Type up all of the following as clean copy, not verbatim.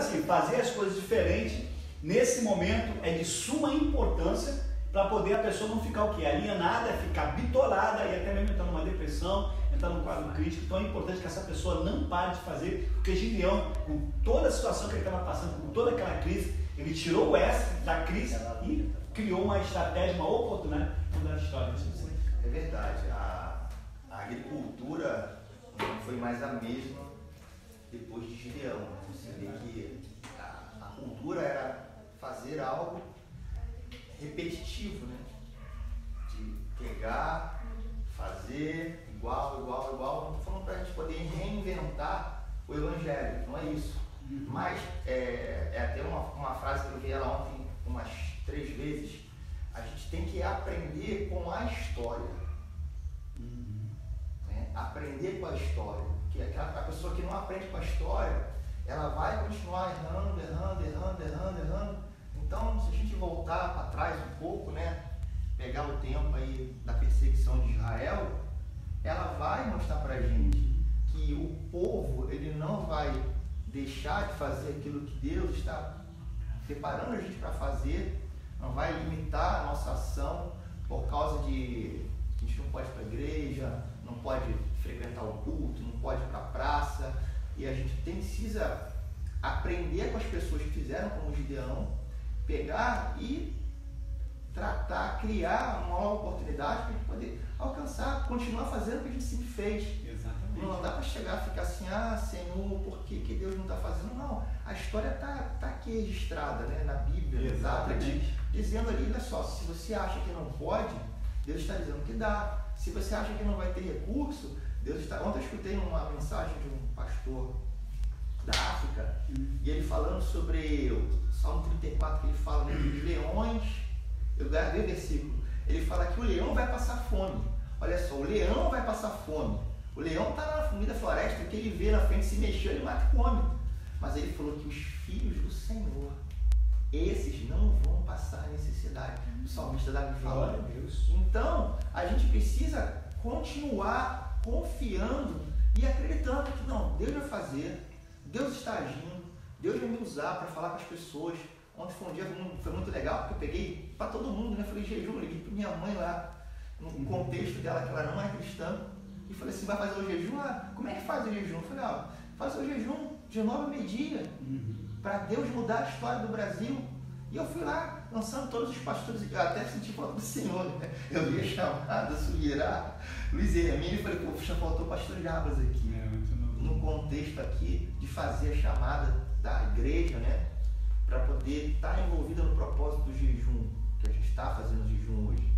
assim, fazer as coisas diferentes nesse momento é de suma importância para poder a pessoa não ficar o quê? Alienada, ficar bitolada e até mesmo entrar numa depressão, entrar num quadro crítico. Então é importante que essa pessoa não pare de fazer, porque Gideão, com toda a situação que ele estava passando, com toda aquela crise, ele tirou o S da crise e criou uma estratégia, uma oportunidade para mudar a história. É verdade, a agricultura não foi mais a mesma depois de Gideão. Você vê que a cultura era fazer algo repetitivo, né? De pegar, fazer igual. Não estou falando para a gente poder reinventar o Evangelho, não é isso. Mas é até uma frase que eu vi ela ontem umas 3 vezes. A gente tem que aprender com a história. Né? Aprender com a história. Porque a pessoa que não aprende com a história, ela vai continuar errando. Então, se a gente voltar para trás um pouco, né, pegar o tempo aí da perseguição de Israel, ela vai mostrar para a gente que o povo ele não vai deixar de fazer aquilo que Deus está preparando a gente para fazer, não vai limitar a nossa ação por causa de a gente não pode ir para a igreja, não pode frequentar o culto, não pode ir para a praça, e a gente precisa aprender com as pessoas que fizeram como Gideão, pegar e tratar, criar uma nova oportunidade para a gente poder alcançar, continuar fazendo o que a gente sempre fez. Exatamente. Não dá para chegar e ficar assim, Senhor, por que Deus não está fazendo? Não, a história está aqui registrada, né, na Bíblia, exatamente, dizendo ali, olha só, se você acha que não pode, Deus está dizendo que dá. Se você acha que não vai ter recurso, Deus está... Ontem eu escutei uma mensagem de um pastor da África, e ele falando sobre o Salmo 34, que ele fala, né, de leões. Eu gravei o versículo. Ele fala que o leão vai passar fome. Olha só, o leão vai passar fome. O leão está na meio da floresta, que ele vê na frente, se mexer, ele mata e come. Mas ele falou que os filhos do Senhor, esses não vão passar necessidade. O salmista Davi fala. Glória a Deus. Então, a gente precisa continuar confiando e acreditando que não, Deus vai fazer, Deus está agindo, Deus vai me usar para falar com as pessoas. Ontem foi um dia foi muito legal, porque eu peguei para todo mundo, né? Falei jejum, liguei para minha mãe lá, no contexto dela, que ela não é cristã, e falei assim, vai fazer o jejum? Como é que faz o jejum? Eu falei, faz o jejum de 9 a meio-dia, para Deus mudar a história do Brasil. E eu fui lá, lançando todos os pastores, eu até senti falta do Senhor, né? Eu vi a chamada, Subirá, Luiz Hermínio, e falei, poxa, faltou o pastor Jabas aqui, no contexto aqui de fazer a chamada da igreja, né? Para poder estar envolvida no propósito do jejum, que a gente está fazendo jejum hoje.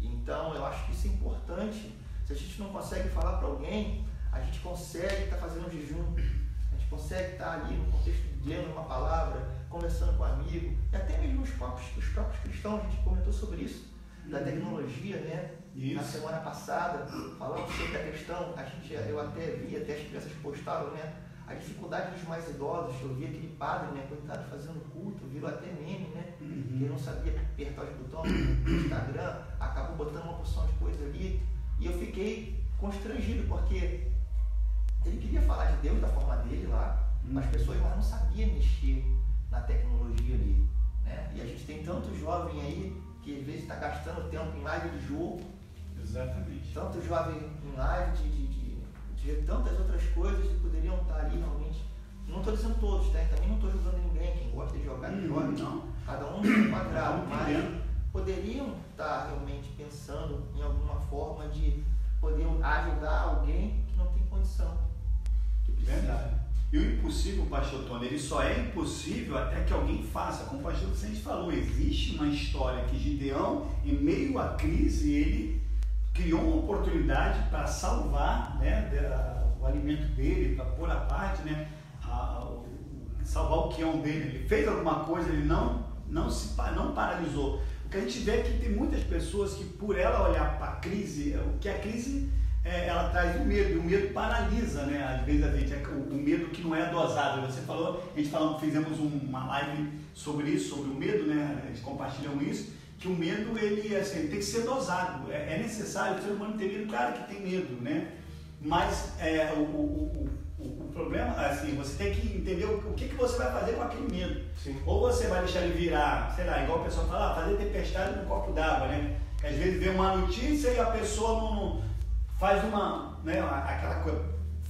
Então, eu acho que isso é importante. Se a gente não consegue falar para alguém, a gente consegue estar fazendo jejum, a gente consegue estar ali no contexto de lendo uma palavra, conversando com um amigo, e até mesmo os próprios cristãos, a gente comentou sobre isso, da tecnologia, né? Isso. Na semana passada, falando sobre a questão, eu até vi, até as crianças postaram, né? A dificuldade dos mais idosos. Eu vi aquele padre, né, coitado, fazendo culto, virou até meme, né? Que não sabia apertar os botões no Instagram, acabou botando uma porção de coisa ali, e eu fiquei constrangido, porque ele queria falar de Deus da forma dele lá, as pessoas mas não sabiam mexer na tecnologia ali, né? E a gente tem tanto jovem aí que às vezes está gastando tempo em live de jogo. Exatamente. Tanto jovem em live de tantas outras coisas que poderiam estar ali realmente. Não estou dizendo todos, né? Também não estou julgando ninguém. Quem gosta de jogar, joga. Não. Cada um no seu quadrado. Mas poderiam estar realmente pensando em alguma forma de poder ajudar alguém que não tem condição. Que precisa. Verdade. E o impossível, pastor Tony, ele só é impossível até que alguém faça. Como o pastor Vicente falou, existe uma história que Gideão, em meio à crise, ele criou uma oportunidade para salvar, né, o alimento dele, para pôr à parte, né, salvar o quião dele. Ele fez alguma coisa, ele não paralisou. O que a gente vê é que tem muitas pessoas que, por ela olhar para a crise, o que a crise ela traz o medo, e o medo paralisa, né? Às vezes a gente, o medo que não é dosado. Você falou, a gente fizemos uma live sobre isso, sobre o medo, né? Eles compartilham isso, que o medo ele assim, tem que ser dosado. É necessário, o ser humano ter medo, claro que tem medo, né? Mas o O problema, assim, você tem que entender o que você vai fazer com aquele medo. Sim. Ou você vai deixar ele virar, sei lá, igual o pessoal fala, fazer tempestade no copo d'água, né? Às vezes vê uma notícia e a pessoa não faz uma, né, aquela coisa,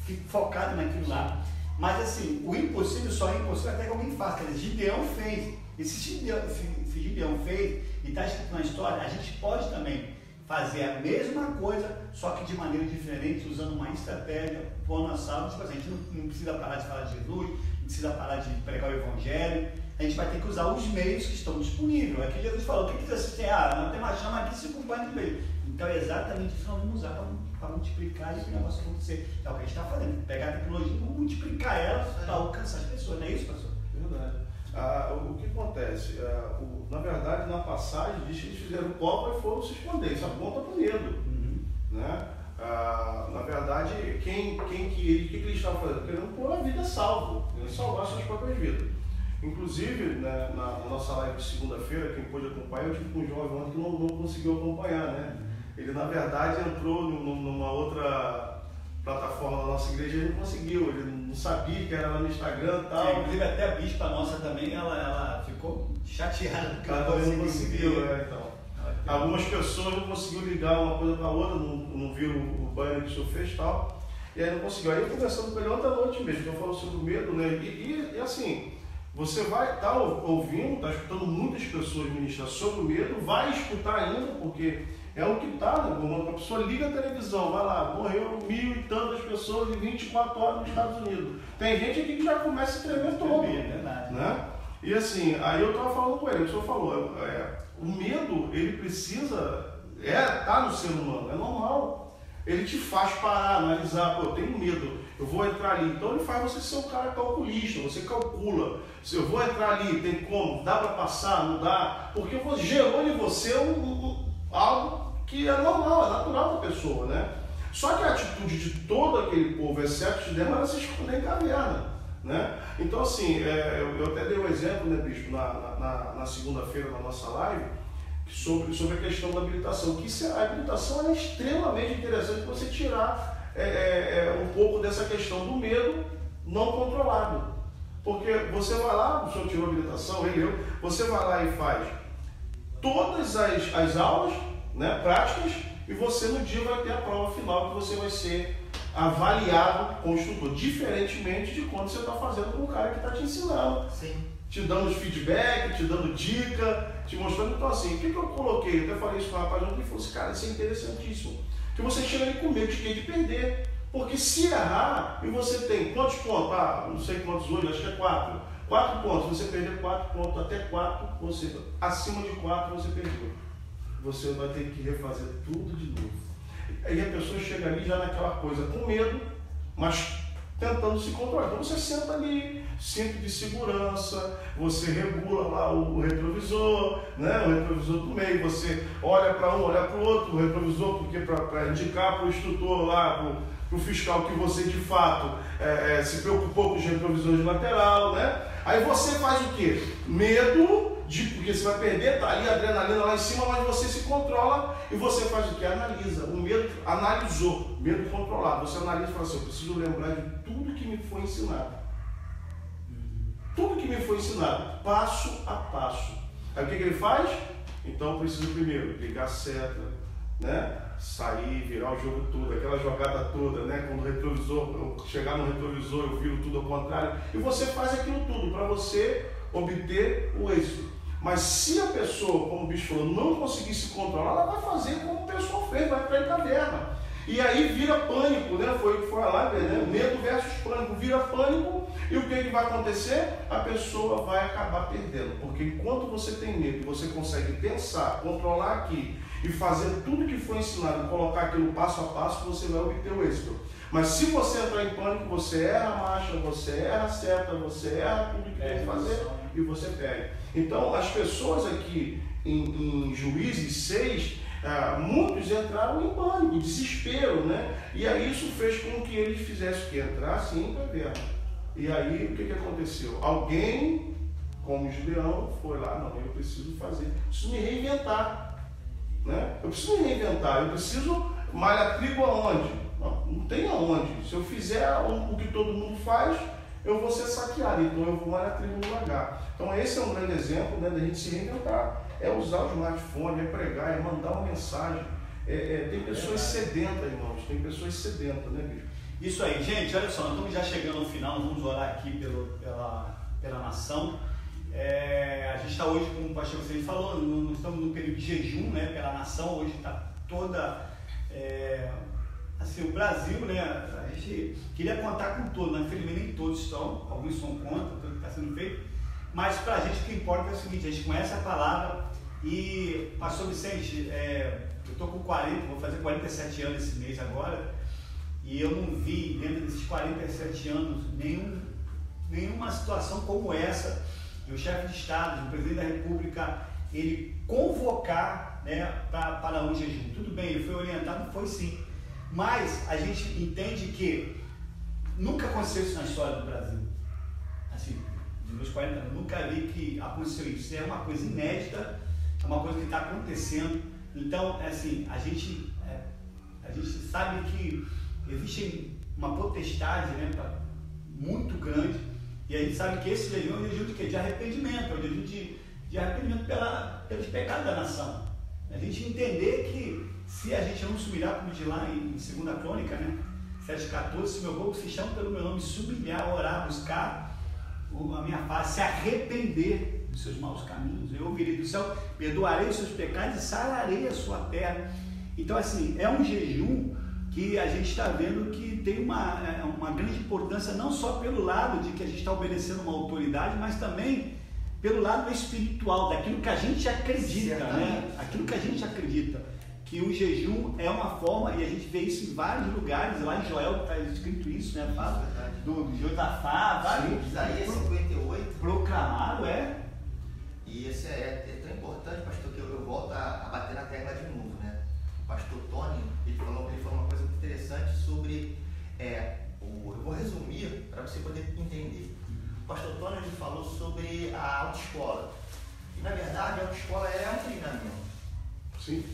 fica focada naquilo lá. Mas assim, o impossível só é impossível até que alguém faça. Quer dizer, Gideão fez. E se Gideão fez e está escrito na história, a gente pode também fazer a mesma coisa, só que de maneira diferente, usando uma estratégia, pondo a salva. Tipo assim, a gente não precisa parar de falar de Jesus, não precisa parar de pregar o Evangelho. A gente vai ter que usar os meios que estão disponíveis. Aqui Jesus falou, o que você tem? Não tem uma chama aqui, se acompanha no meio. Então é exatamente isso que nós vamos usar para multiplicar e o negócio acontecer. É o que a gente está fazendo, pegar a tecnologia e multiplicar ela para alcançar as pessoas, não é isso, pastor? Verdade. O que acontece? Na verdade, na passagem, diz que eles fizeram copa e foram se esconder. Isso aponta para o medo. Né? Na verdade, o que eles estavam fazendo? Querendo pôr a vida salvo, querendo salvar suas próprias vidas. Inclusive, né, na nossa live de segunda-feira, quem pôde acompanhar, eu tive com um jovem ontem que não conseguiu acompanhar. Né? Ele, na verdade, entrou numa outra plataforma da nossa igreja e ele não conseguiu, ele não sabia que era lá no Instagram e tal. Inclusive até a bispa nossa também, ela ficou chateada porque ela também não conseguiu, então. Algumas pessoas não conseguiram ligar uma coisa para a outra, não viram o banner que o senhor fez e tal, e aí não conseguiu. Aí eu conversando com ele ontem à noite mesmo, eu falo sobre o medo, né? E assim, você vai estar ouvindo, está escutando muitas pessoas ministrar sobre o medo, vai escutar ainda, porque é o que está, né? Quando a pessoa liga a televisão, vai lá, morreu 1.000 e tantas pessoas em 24 horas nos Estados Unidos. Tem gente aqui que já começa a tremer todo. Né? E assim, aí eu estava falando com ele, o senhor falou, o medo, ele precisa, tá no ser humano, é normal. Ele te faz parar, analisar, eu tenho medo, eu vou entrar ali. Então ele faz você ser um cara calculista, você calcula. Se eu vou entrar ali, tem como? Dá para passar? Não dá? Porque gerou em você algo que é normal, é natural da pessoa, né? Só que a atitude de todo aquele povo, exceto de Dema, era se esconder em caverna, né? Então, assim, eu até dei um exemplo, né, bispo, na segunda-feira, na nossa live, sobre a questão da habilitação, que a habilitação é extremamente interessante para você tirar um pouco dessa questão do medo não controlado. Porque você vai lá, o senhor tirou a habilitação, você vai lá e faz todas as aulas, né, práticas, e você no dia vai ter a prova final que você vai ser avaliado com o instrutor, diferentemente de quando você está fazendo com o cara que está te ensinando. Sim. Te dando feedback, te dando dica, te mostrando. Então assim, o que eu coloquei? Eu até falei isso com o rapaz ontem, ele falou assim, cara, isso é interessantíssimo. Que você chega ali com medo de perder. Porque se errar, e você tem quantos pontos? Não sei quantos hoje, acho que é 4. 4 pontos, você perder 4 pontos, até 4, você, acima de 4 você perdeu. Você vai ter que refazer tudo de novo. Aí a pessoa chega ali já naquela coisa com medo, mas tentando se controlar. Então você senta ali, cinto de segurança, você regula lá o retrovisor, né? O retrovisor do meio, você olha para um, olha para o outro, o retrovisor, porque para indicar para o instrutor lá, para o fiscal que você de fato se preocupou com os retrovisores de lateral, né? Aí você faz o quê? Medo, porque você vai perder, tá ali a adrenalina lá em cima, mas você se controla e você faz o quê? Analisa. O medo analisou, medo controlado. Você analisa e fala assim, eu preciso lembrar de tudo que me foi ensinado. Tudo que me foi ensinado, passo a passo. Aí o que ele faz? Então eu preciso primeiro ligar a seta, né? Sair, virar o jogo todo, aquela jogada toda, né? Quando o retrovisor, eu chegar no retrovisor, eu viro tudo ao contrário. E você faz aquilo tudo para você obter o êxito. Mas se a pessoa, como o bicho falou, não conseguir se controlar, ela vai fazer como o pessoal fez, vai entrar em caverna. E aí vira pânico, né? Foi a live, né? Medo versus pânico, vira pânico. E o que vai acontecer? A pessoa vai acabar perdendo. Porque enquanto você tem medo e você consegue pensar, controlar aqui e fazer tudo que foi ensinado, colocar aquilo passo a passo, você vai obter o êxito. Mas se você entrar em pânico, você erra a marcha, você erra a seta, você erra tudo que tem que fazer e você perde. Então, as pessoas aqui em Juízes 6, muitos entraram em pânico, desespero, né? E aí isso fez com que eles fizessem o que? Entrassem em caverna. E aí o que aconteceu? Alguém, como Gideão, foi lá, não, eu preciso preciso me reinventar. Né? Eu preciso me reinventar, eu preciso malhar trigo aonde? Não tem aonde. Se eu fizer o que todo mundo faz, eu vou ser saqueado, então eu vou lá na tribo do lagar. Então esse é um grande exemplo, né, da gente se reinventar. É usar o smartphone, é pregar, é mandar uma mensagem. Tem pessoas sedentas, irmãos, tem pessoas sedentas, né, bicho? Isso aí, gente, olha só, nós estamos já chegando ao final, vamos orar aqui pela nação. A gente está hoje, como o pastor Vicente falou, nós estamos num período de jejum, né, pela nação. Hoje está toda, assim, o Brasil, né, a gente queria contar com todos, mas infelizmente nem todos estão, alguns são contra tudo que está sendo feito, mas para a gente o que importa é o seguinte: a gente conhece a palavra. E pastor Vicente, eu estou com 40, vou fazer 47 anos esse mês agora, e eu não vi dentro desses 47 anos nenhuma situação como essa, de o chefe de Estado, o presidente da República, ele convocar, né, para um jejum. Tudo bem, ele foi orientado, foi sim, mas a gente entende que nunca aconteceu isso na história do Brasil. Assim, nos meus 40 anos, nunca vi que aconteceu isso. É uma coisa inédita, é uma coisa que está acontecendo. Então, assim, a gente sabe que existe uma potestade, né, muito grande, e a gente sabe que esse jejum é um jejum de quê? De arrependimento, é um jejum de arrependimento pelos pecados da nação. A gente entender que se a gente não se humilhar, como diz lá em 2 Crônica, né, 7,14, se meu povo se chama pelo meu nome, se humilhar, orar, buscar a minha face, se arrepender dos seus maus caminhos, eu ouvirei do céu, perdoarei os seus pecados e sararei a sua terra. Então, assim, é um jejum que a gente está vendo que tem uma grande importância, não só pelo lado de que a gente está obedecendo uma autoridade, mas também pelo lado espiritual, daquilo que a gente acredita, né? Aquilo que a gente acredita, que o jejum é uma forma, e a gente vê isso em vários lugares, lá em Joel está escrito isso, né? Do Josafá, Isaías 58. Proclamado, E esse é tão importante, pastor, que eu volto a bater na tecla de novo, né? O pastor Tony, ele falou uma coisa muito interessante sobre, eu vou resumir para você poder entender. O pastor Tony, ele falou sobre a autoescola. E na verdade a autoescola é um treinamento. Sim.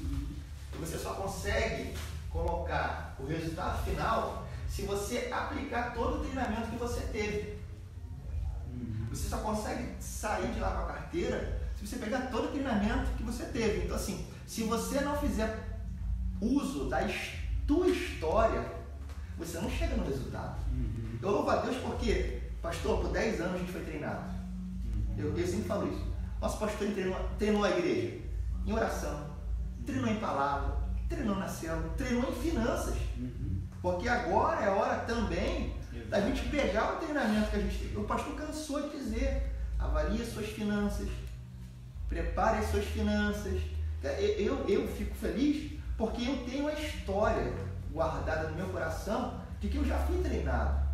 E você só consegue colocar o resultado final se você aplicar todo o treinamento que você teve. Você só consegue sair de lá com a carteira se você pegar todo o treinamento que você teve. Então, assim, se você não fizer uso da tua história, você não chega no resultado. Eu louvo a Deus porque, pastor, por 10 anos a gente foi treinado. Eu sempre falo isso. Nosso pastor treinou a igreja em oração, treinou em palavra, treinou na célula, treinou em finanças. Porque agora é hora também da gente pegar o treinamento que a gente tem. O pastor cansou de dizer: avalie as suas finanças, prepare as suas finanças. Eu fico feliz porque eu tenho a história guardada no meu coração de que eu já fui treinado.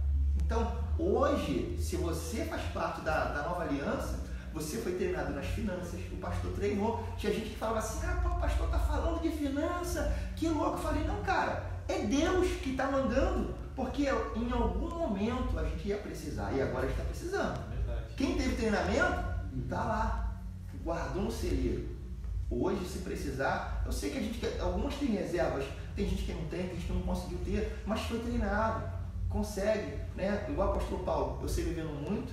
Então, hoje, se você faz parte da nova aliança, você foi treinado nas finanças, o pastor treinou. Tinha gente que falava assim: o pastor está falando de finança, que louco. Eu falei: não, cara, é Deus que está mandando. Porque em algum momento a gente ia precisar, e agora a gente está precisando. Verdade. Quem teve treinamento, está lá, guardou no celeiro. Hoje, se precisar, eu sei que algumas têm reservas, tem gente que não tem gente que não conseguiu ter, mas foi treinado, consegue, né? Igual o apóstolo Paulo, eu sei vivendo muito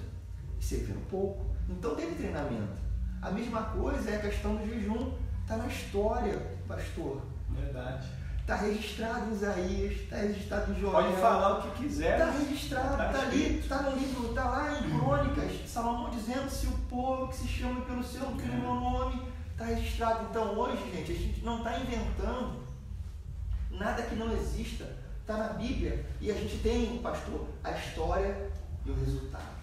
e sei vivendo pouco. Então teve treinamento. A mesma coisa é a questão do jejum, está na história, pastor. Verdade. Está registrado em Isaías, está registrado em Joel. Pode falar o que quiser. Está registrado, está ali, está no livro, está lá em Crônicas, Salomão dizendo: se o povo que se chama pelo seu nome, está registrado. Então hoje, gente, a gente não está inventando nada que não exista. Está na Bíblia e a gente tem, pastor, a história e o resultado.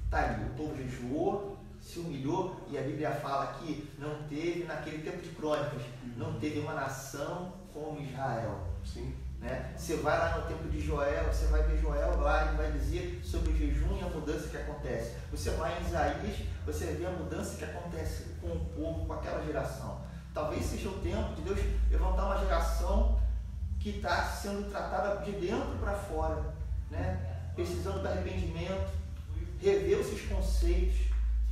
Está ali, o povo jejuou, se humilhou, e a Bíblia fala que não teve, naquele tempo de Crônicas, não teve uma nação como Israel. Sim. Né? Você vai lá no tempo de Joel, você vai ver Joel lá, ele vai dizer sobre o jejum e a mudança que acontece. Você vai em Isaías, você vê a mudança que acontece com o povo, com aquela geração. Talvez seja o tempo de Deus levantar uma geração que está sendo tratada de dentro para fora, né? Precisando do arrependimento, rever os seus conceitos,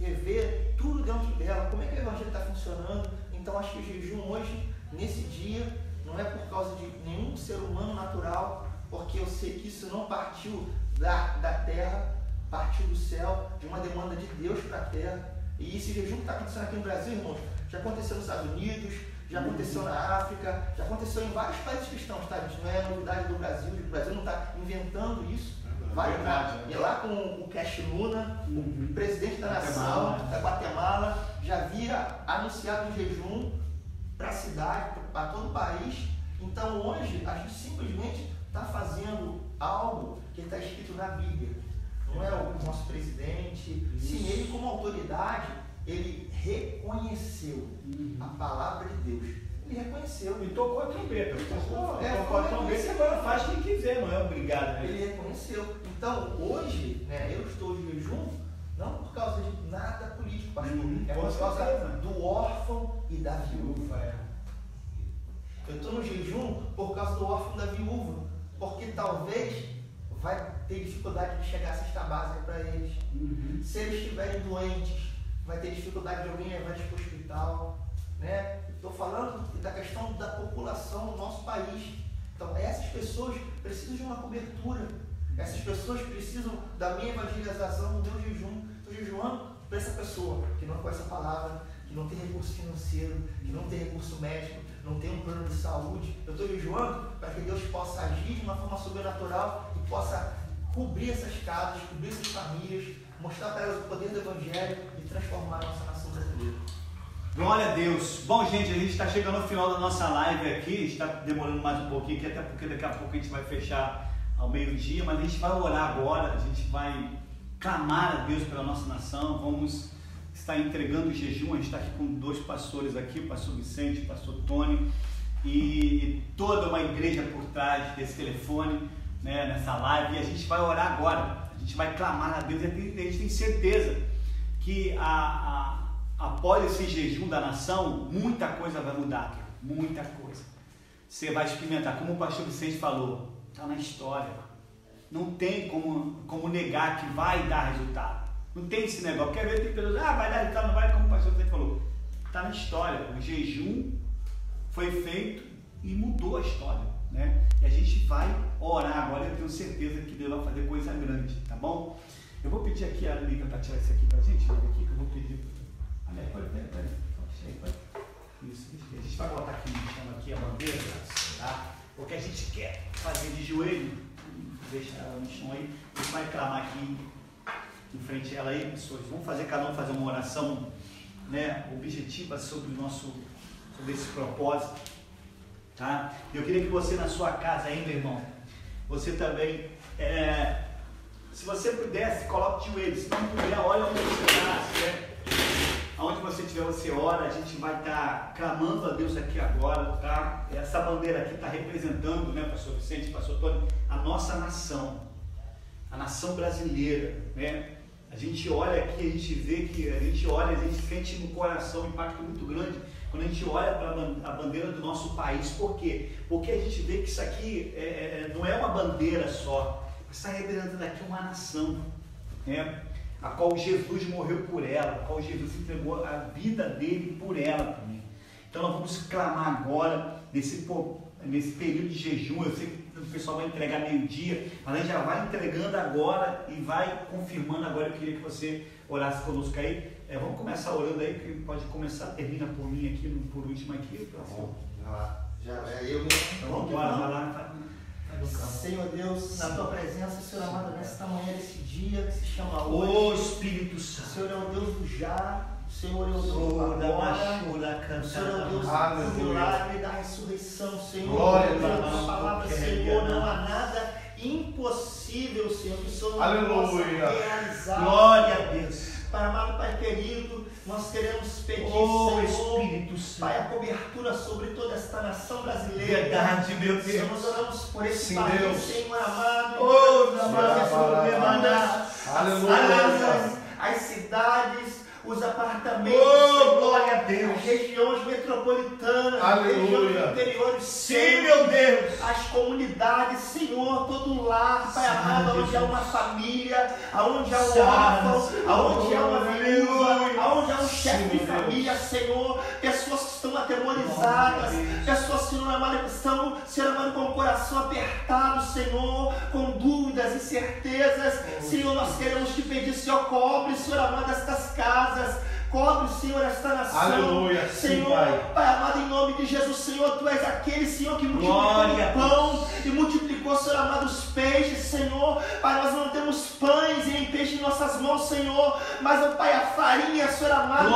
rever tudo dentro dela, como é que o evangelho está funcionando. Então acho que o jejum hoje, nesse dia, não é por causa de nenhum ser humano natural, porque eu sei que isso não partiu da terra, partiu do céu, de uma demanda de Deus para a terra. E esse jejum que está acontecendo aqui no Brasil, irmãos, já aconteceu nos Estados Unidos, já aconteceu na África, já aconteceu em vários países cristãos, tá? Isso não é novidade do Brasil, o Brasil não está inventando isso. Vai lá com o Cash Luna, o presidente da nação, da Guatemala, já havia anunciado um jejum para a cidade, para todo o país. Então hoje a gente simplesmente está fazendo algo que está escrito na Bíblia. Não é o nosso presidente. Sim, ele como autoridade, ele reconheceu a palavra de Deus. Ele reconheceu. E tocou a trombeta. Tocou a trombeta e agora faz quem quiser, não é obrigado. Né? Ele reconheceu. Então hoje, né, eu estou de jejum, não por causa de nada político, pastor. É por causa do órfão e da viúva. Eu estou no jejum por causa do órfão e da viúva, porque talvez vai ter dificuldade de chegar a cesta básica para eles. Se eles estiverem doentes, vai ter dificuldade de alguém levar eles para o hospital. Né? Estou falando da questão da população do nosso país. Então, essas pessoas precisam de uma cobertura. Essas pessoas precisam da minha evangelização, do meu jejum. Estou jejuando para essa pessoa que não conhece a palavra, que não tem recurso financeiro, que não tem recurso médico, não tem um plano de saúde. Eu estou jejuando para que Deus possa agir de uma forma sobrenatural e possa cobrir essas casas, cobrir essas famílias, mostrar para elas o poder do Evangelho e transformar a nossa nação brasileira. Glória a Deus. Bom, gente, a gente está chegando ao final da nossa live aqui, está demorando mais um pouquinho aqui, até porque daqui a pouco a gente vai fechar ao meio-dia, mas a gente vai orar agora, a gente vai clamar a Deus pela nossa nação, vamos estar entregando o jejum. A gente está aqui com dois pastores aqui, o pastor Vicente, o pastor Tony, e toda uma igreja por trás desse telefone, né, nessa live, e a gente vai orar agora, a gente vai clamar a Deus, e a gente tem certeza que após esse jejum da nação, muita coisa vai mudar, muita coisa. Você vai experimentar, como o pastor Vicente falou, está na história, não tem como negar que vai dar resultado, não tem esse negócio, quer ver, tem pessoas, vai dar resultado, não vai, como o pastor Vicente falou, está na história, o jejum foi feito e mudou a história, né? E a gente vai orar agora, eu tenho certeza que Deus vai fazer coisa grande, tá bom? Eu vou pedir aqui a Lívia para tirar isso aqui pra gente, aqui que eu vou pedir. Aliás, pode. Isso, a gente vai botar aqui no chão aqui a bandeira, tá? Porque a gente quer fazer de joelho, deixa ela no chão aí, a gente vai clamar aqui em frente a ela aí, pessoas. Vamos fazer, cada um fazer uma oração, né, objetiva sobre esse propósito, tá? Eu queria que você na sua casa aí, meu irmão, você também, se você pudesse, coloque de joelho, se não puder, olha onde você está, aonde você estiver, você ora. A gente vai estar clamando a Deus aqui agora, tá? Essa bandeira aqui está representando, né, pastor Vicente, pastor Tony, a nossa nação, a nação brasileira, né? A gente olha aqui, a gente vê que, a gente sente no coração um impacto muito grande quando a gente olha para a bandeira do nosso país. Por quê? Porque a gente vê que isso aqui não é uma bandeira só, está representando aqui uma nação, né? A qual Jesus morreu por ela, a qual Jesus entregou a vida dele por ela também. Então nós vamos clamar agora, nesse período de jejum. Eu sei que o pessoal vai entregar meio-dia, mas a gente já vai entregando agora e vai confirmando agora. Eu queria que você orasse conosco aí. Vamos começar orando aí, que pode começar, termina por mim aqui, por último aqui. Tá bom, já é eu mesmo. Então vamos embora, vai lá. Senhor Deus, na tua presença, Senhor amado, nesta manhã, nesse dia que se chama hoje. O Espírito Santo. O Senhor é o Deus do já, o Senhor é o Deus do agora, o Senhor é o Deus do milagre e da ressurreição, Senhor. Glória a Deus, a palavra, Senhor, não há nada impossível, Senhor, que o Senhor não possa realizar. Glória a Deus. Pai amado, Pai querido, nós queremos pedir, Senhor, Espírito Santo, Pai, a cobertura sobre toda esta nação brasileira. Verdade, meu Deus. Senhor, nós oramos por esse país, Deus. Senhor amado. Aleluia. As cidades, os apartamentos, Senhor, glória a Deus. as regiões metropolitanas, as regiões interiores, sim, meu Deus. as comunidades, Senhor, todo lar, Pai amado, onde há uma família, onde há um órfão, onde há uma viúva, onde há um chefe de família, Senhor, pessoas que estão atemorizadas, cansadas, pessoas, Senhor amado, que estão, Senhor amado, com o coração apertado, Senhor, com dúvidas, incertezas. Senhor, nós queremos te pedir, Senhor, cobre, Senhor amado, estas casas. Cobre, Senhor, esta nação. Aleluia, Senhor, sim, Pai amado, em nome de Jesus, Senhor, Tu és aquele, Senhor, que multiplicou o pão e multiplicou, Senhor amado, os peixes, Senhor. Pai, nós não temos pães e nem peixe em nossas mãos, Senhor, mas, ó Pai, a farinha, Senhor amado,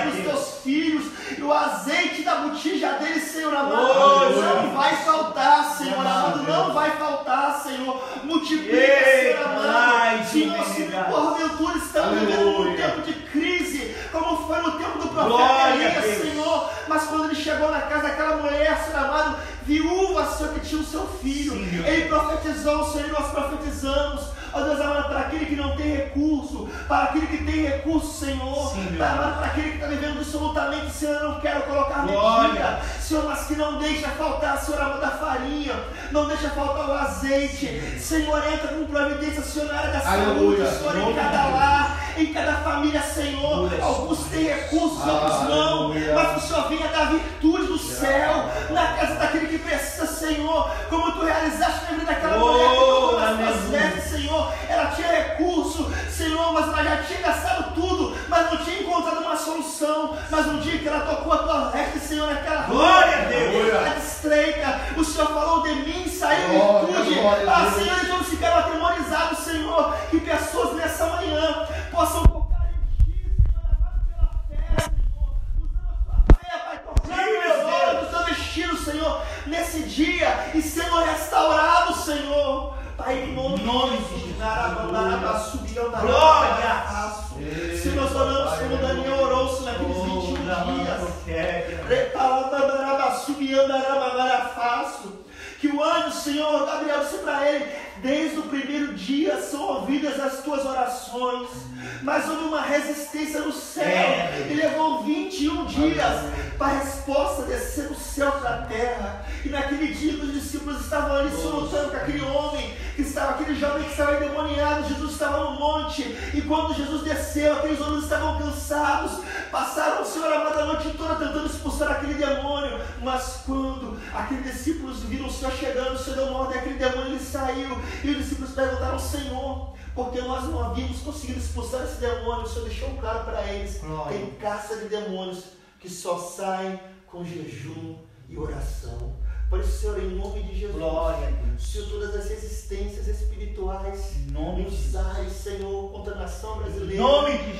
dos Teus filhos e o azeite da botija deles, Senhor amado, não vai faltar, Senhor amado, não vai faltar, Senhor. Multiplica, Senhor amado. Senhor, se porventura estamos vivendo um tempo de crise, como foi no tempo do profeta Elias, Senhor, mas quando ele chegou na casa daquela mulher, Senhor amado, viúva, Senhor, que tinha o seu filho, ele profetizou, Senhor, e nós profetizamos, ó Deus amado, para aquele que não tem recurso, para aquele que tem recurso, Senhor, para aquele que está vivendo absolutamente, Senhor, eu não quero colocar mentira, Senhor, mas que não deixa faltar, Senhor amado, a farinha, não deixa faltar o azeite, Senhor, entra com providência, Senhor, na área da saúde, Senhor, em cada lar, em cada família, Senhor. Alguns têm recursos, outros não, mas o Senhor venha dar virtude do céu na casa daquele que precisa, Senhor, como Tu realizaste na vida daquela mulher que tocou nas Tuas vestes, Senhor. Ela tinha recurso, Senhor, mas ela já tinha gastado tudo, mas não tinha encontrado uma solução. Mas um dia que ela tocou a Tua veste, Senhor, naquela rua estreita, o Senhor falou de mim, saiu virtude. Senhor, eles vamos ficar atemorizados, Senhor, que pessoas nessa manhã possam tocar em Ti, Senhor, amado, pela fé, Senhor, usando a Sua fé, Pai, tocando os olhos do Teu destino, Senhor, nesse dia, e sendo restaurado, Senhor. Pai, em nome de Jesus, glória! Se nós oramos como Daniel orou, Senhor, naqueles 21 dias, que o anjo, Senhor, Gabriel, disse para ele, desde o primeiro dia são ouvidas as tuas orações, mas houve uma resistência no céu, e levou 21 dias para a resposta descer do céu para a terra. E naquele dia os discípulos estavam ali lutando com aquele homem, aquele jovem que estava endemoniado. Jesus estava no monte, e quando Jesus desceu, aqueles homens estavam cansados, passaram, Senhor amado, a noite toda tentando expulsar aquele demônio, mas quando aqueles discípulos viram o Senhor chegando, o Senhor deu uma ordem, aquele demônio ele saiu, e os discípulos perguntaram: Senhor, porque nós não havíamos conseguido expulsar esse demônio? O Senhor deixou claro para eles: tem caça de demônios que só saem com jejum e oração. Por isso, Senhor, em nome de Jesus, Senhor, todas as resistências espirituais, usai, Senhor, contra a nação brasileira,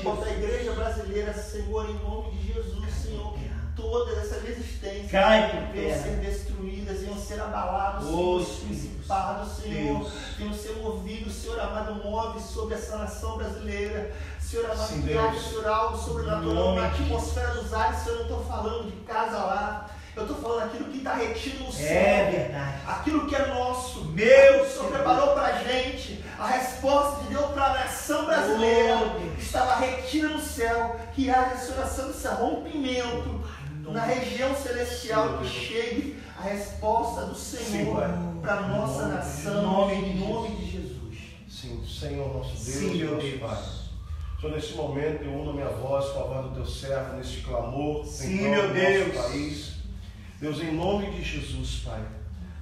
contra a igreja brasileira, Senhor, em nome de Jesus, Senhor, que todas essas resistências venham ser destruídas, venham ser abalados, os principados, Senhor, venham ser movidos, Senhor amado, move sobre essa nação brasileira, Senhor amado, que haja, Senhor, algo sobrenatural na atmosfera dos ares. Senhor, eu não estou falando de casa lá, eu estou falando aquilo que está retido no céu, aquilo que é nosso, o Senhor preparou para a gente, a resposta de Deus para a nação brasileira, que estava retida no céu, que haja, Senhor, esse rompimento na região celestial, que chegue a resposta do Senhor para a nossa nação, em nome de Jesus. Sim, Senhor, nosso Deus e nosso Pai. Senhor, nesse momento eu uno a minha voz com a voz do Teu servo neste clamor em prol do nosso país. Deus, em nome de Jesus, Pai,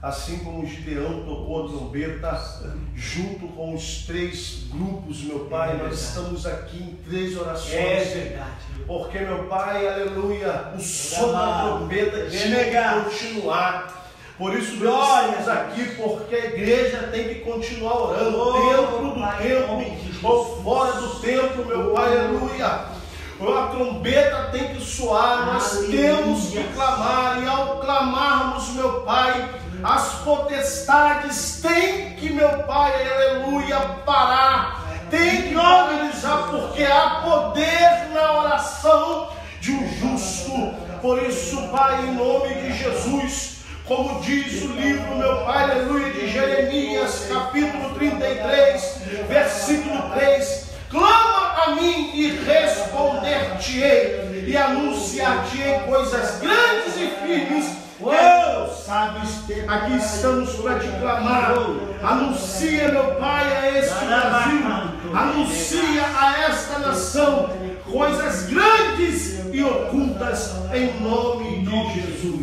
assim como o Gideão tocou a trombeta junto com os 3 grupos, meu Pai, nós estamos aqui em 3 orações, porque, meu Pai, aleluia, o som da trombeta tinha que continuar. Por isso, Deus, estamos aqui porque a igreja tem que continuar orando dentro do templo ou fora do templo, meu Pai, aleluia. A trombeta tem que soar, nós temos que clamar, e ao clamarmos, meu Pai, as potestades têm que, meu Pai, aleluia, parar, tem que mobilizar, porque há poder na oração de um justo. Por isso, Pai, em nome de Jesus, como diz o livro, meu Pai, aleluia, de Jeremias, capítulo 33, versículo 3, clama a mim e responder-te-ei, e anunciar-te-ei coisas grandes e firmes que não sabes aqui estamos para te clamar. Anuncia, meu Pai, a este Brasil, anuncia a esta nação coisas grandes e ocultas em nome de Jesus.